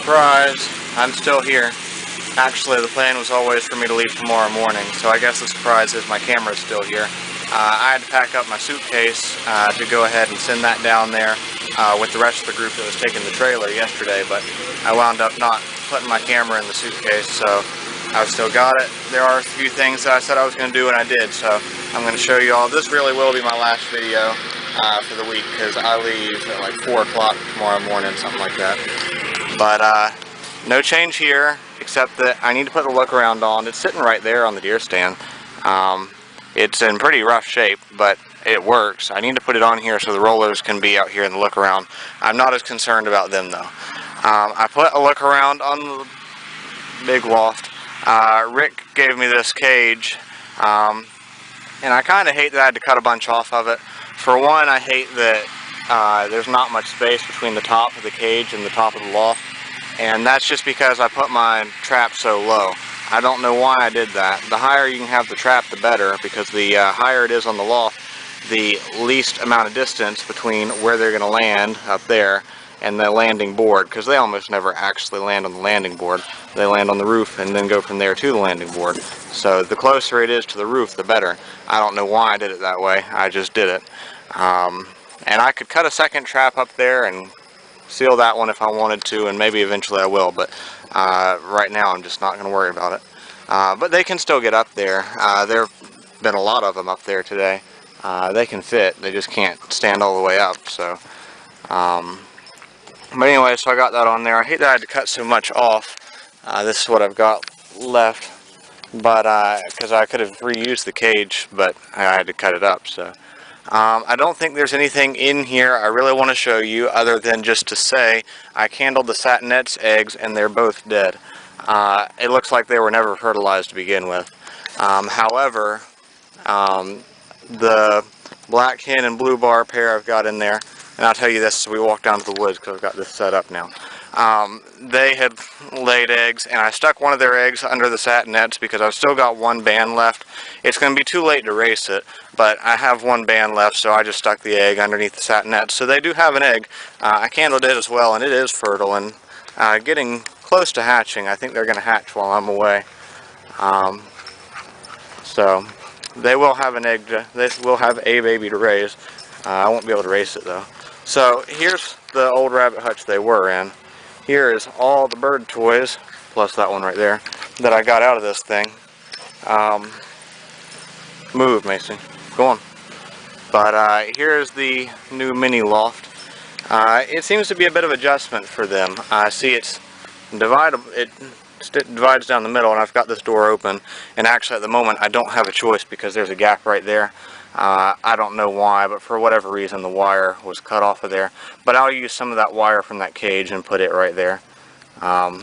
Surprise, I'm still here. Actually, the plan was always for me to leave tomorrow morning, so I guess the surprise is my camera is still here. I had to pack up my suitcase to go ahead and send that down there with the rest of the group that was taking the trailer yesterday, but I wound up not putting my camera in the suitcase, so I've still got it. There are a few things that I said I was going to do and I did, so I'm going to show you all. This really will be my last video for the week because I leave at like 4 o'clock tomorrow morning, something like that. But no change here, except that I need to put the look around on. It's sitting right there on the deer stand. It's in pretty rough shape, but it works. I need to put it on here so the rollers can be out here in the look around. I'm not as concerned about them though. I put a look around on the big Loft. Rick gave me this cage, and I kind of hate that I had to cut a bunch off of it. For one, I hate that there's not much space between the top of the cage and the top of the Loft, and that's just because I put my trap so low. I don't know why I did that. The higher you can have the trap, the better, because the higher it is on the Loft, the least amount of distance between where they're going to land up there and the landing board, because they almost never actually land on the landing board. They land on the roof and then go from there to the landing board. So the closer it is to the roof, the better. I don't know why I did it that way. I just did it. And I could cut a second trap up there and seal that one if I wanted to, and maybe eventually I will, but right now I'm just not going to worry about it. But they can still get up there. There have been a lot of them up there today. They can fit, they just can't stand all the way up. So but anyway, so I got that on there. I hate that I had to cut so much off. This is what I've got left, but because I could have reused the cage, but I had to cut it up. So I don't think there's anything in here I really want to show you other than just to say I candled the satinettes eggs and they're both dead. It looks like they were never fertilized to begin with. However, the black hen and blue bar pair I've got in there, and I'll tell you this as we walk down to the woods because I've got this set up now. They had laid eggs, and I stuck one of their eggs under the satinettes because I've still got one band left. It's going to be too late to race it, but I have one band left, so I just stuck the egg underneath the satinettes. So they do have an egg. I candled it as well, and it is fertile and getting close to hatching. I think they're going to hatch while I'm away. So they will have an egg. They will have a baby to raise. I won't be able to race it though. So here's the old rabbit hutch they were in. Here is all the bird toys, plus that one right there, that I got out of this thing. Move, Mason. Go on. But here's the new mini Loft. It seems to be a bit of adjustment for them. I see it's dividable. It divides down the middle, and I've got this door open. And actually, at the moment, I don't have a choice because there's a gap right there. I don't know why, but for whatever reason the wire was cut off of there. But I'll use some of that wire from that cage and put it right there. And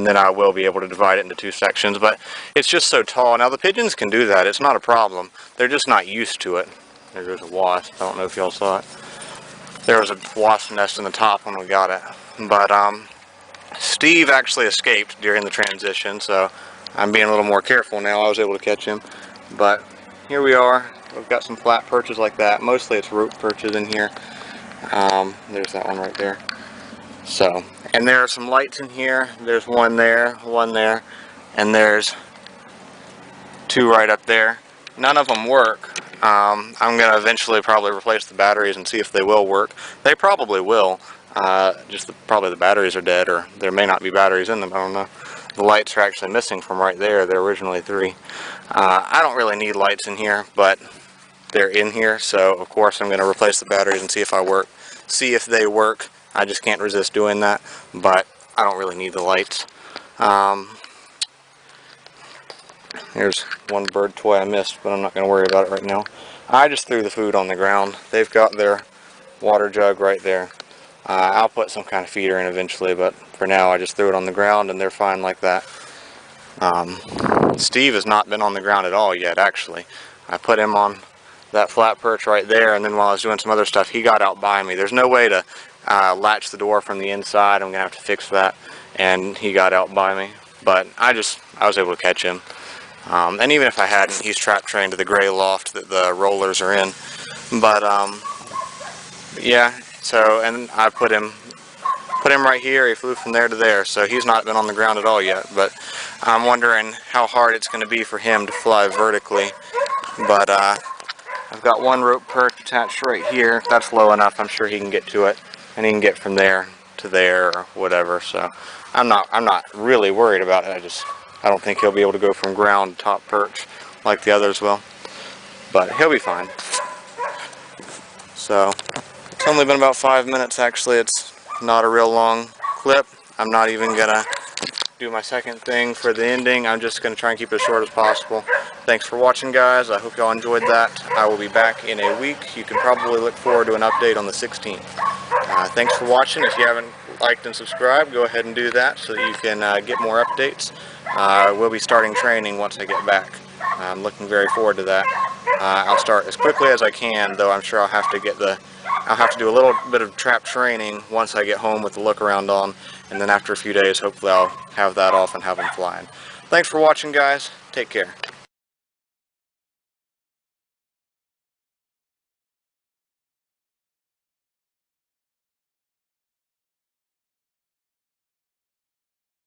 then I will be able to divide it into two sections. But it's just so tall. Now the pigeons can do that. It's not a problem. They're just not used to it. There's a wasp. I don't know if y'all saw it. There was a wasp nest in the top when we got it. But Steve actually escaped during the transition, so I'm being a little more careful now. I was able to catch him. But here we are. We've got some flat perches like that. Mostly it's rope perches in here. There's that one right there. So, and there are some lights in here. There's one there, and there's two right up there. None of them work. I'm going to eventually probably replace the batteries and see if they will work. They probably will. Probably the batteries are dead, or there may not be batteries in them. I don't know. The lights are actually missing from right there. They're originally 3. I don't really need lights in here, but they're in here, so of course I'm going to replace the batteries and see if they work. I just can't resist doing that, but I don't really need the lights. Here's one bird toy I missed, but I'm not going to worry about it right now. I just threw the food on the ground. They've got their water jug right there. I'll put some kind of feeder in eventually, but for now I just threw it on the ground and they're fine like that. Steve has not been on the ground at all yet, actually. I put him on that flat perch right there, and then while I was doing some other stuff, he got out by me. There's no way to latch the door from the inside. I'm gonna have to fix that, and he got out by me. But I was able to catch him. And even if I hadn't, he's trap trained to the gray Loft that the rollers are in. But yeah, so, and I put him put him right here. He flew from there to there, so he's not been on the ground at all yet. But I'm wondering how hard it's going to be for him to fly vertically. But I've got one rope perch attached right here. That's low enough. I'm sure he can get to it, and he can get from there to there or whatever. So I'm not really worried about it. I don't think he'll be able to go from ground to top perch like the others will. But he'll be fine. So it's only been about 5 minutes actually. It's not a real long clip. I'm not even gonna do my second thing for the ending. I'm just gonna try and keep it as short as possible. Thanks for watching, guys. I hope y'all enjoyed that. I will be back in a week. You can probably look forward to an update on the 16th. Thanks for watching. If you haven't liked and subscribed, go ahead and do that so that you can get more updates. We'll be starting training once I get back. I'm looking very forward to that. I'll start as quickly as I can, though I'm sure I'll have to do a little bit of trap training once I get home with the look around on, and then after a few days hopefully I'll have that off and have them flying. Thanks for watching, guys. Take care.